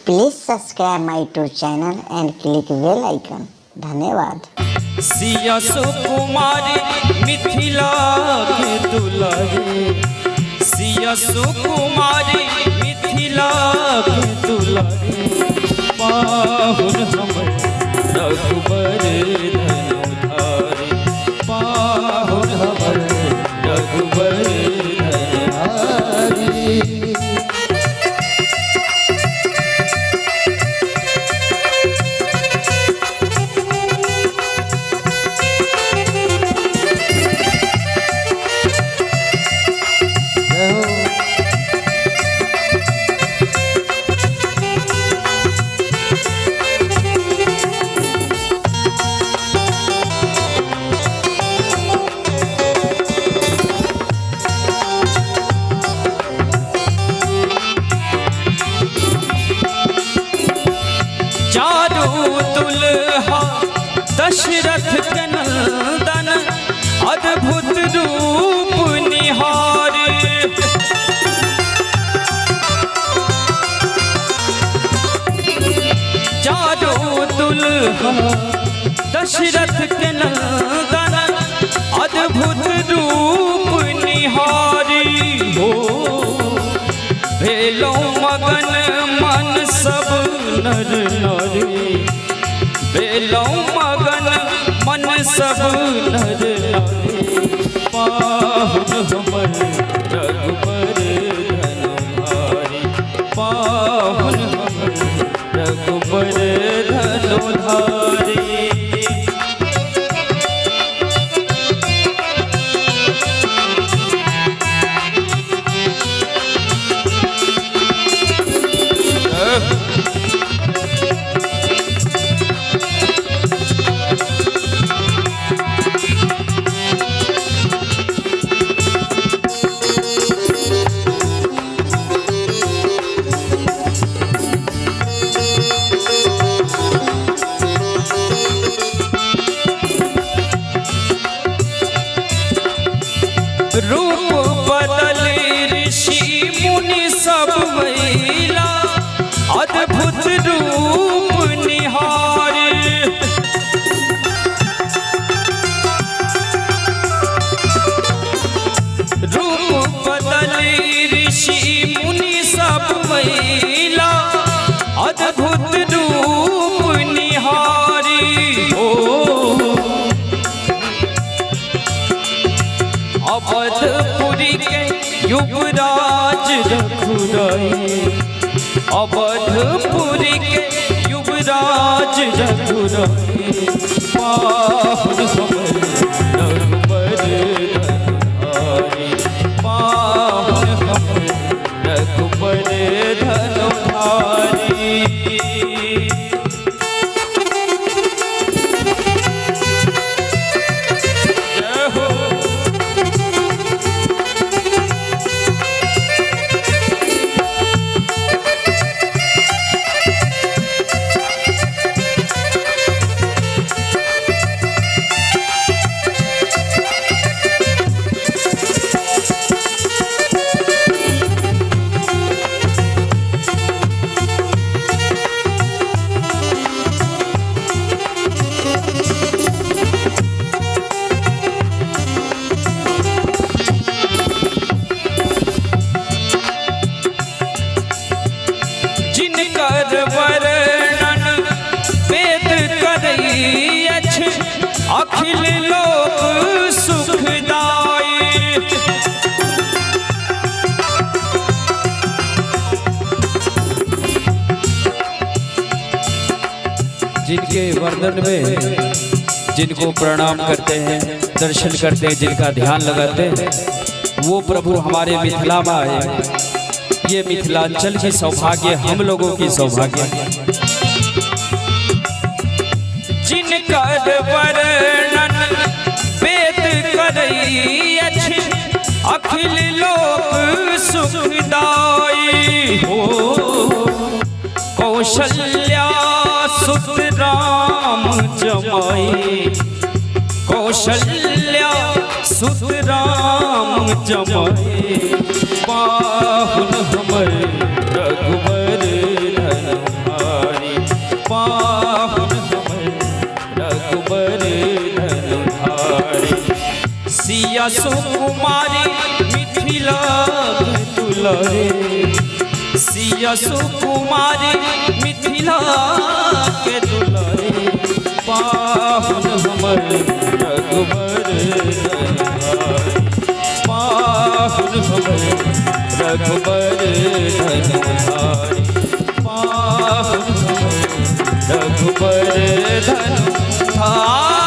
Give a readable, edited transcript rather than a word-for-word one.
Please subscribe my YouTube channel and click bell icon. धन्यवाद। सिया सुकुमारी मिथिला के दुलारी, सिया सुकुमारी मिथिला के दुलारी, पाहुन हमर रघुबर धनुधारी, पाहुन हमर रघुबर धनुधारी। दशरथ के नंदन अद्भुत रूप निहारे, चारों दुल्हा दशरथ के नंदन अद्भुत रूप निहारी। हो भेलो मगन मन सब नर नारी, भेलो मगन मन सब नर नारी, पाहुन हमर रघुबर धनुधारी, पाहुन हमर रघुबर धनुधारी। रूप बदल ऋषि मुनि सब महिला अद्भुत रूप निहारे, रूप बदल ऋषि मुनि सब महिला अद्भुत रूप निहारी। अवधपुरी के युवराज रघुराई, अवधपुरी के युवराज रघुराई, पाहुन हमर रघुबर धनुधारी, पाहुन हमर रघुबर धनुधारी। वर्णन वेद करई अछि, अखिल लोक सुखदाई, जिनके वर्णन में जिनको प्रणाम करते हैं, दर्शन करते हैं, जिनका ध्यान लगाते हैं, वो प्रभु हमारे मिथिला में आए। ये मिथिलांचल की सौभाग्य, हम लोगों की सौभाग्य। जिनकर वर्णन वेद करई अछि, अखिल लोक सुखदाई। हो कौशल्या सुत राम जमाई, कौशल्या सुत राम जमाई, पाहुन हमर रघुबर धनुधारी। सिया सुकुमारी मिथिला दुलारे, सिया सुकुमारी मिथिला के दुलारे, पाहुन हमर रघुबर धनहारी, पाहुन हमर रघुबर धनहारी, पाहुन हमर रघुबर धनहारी।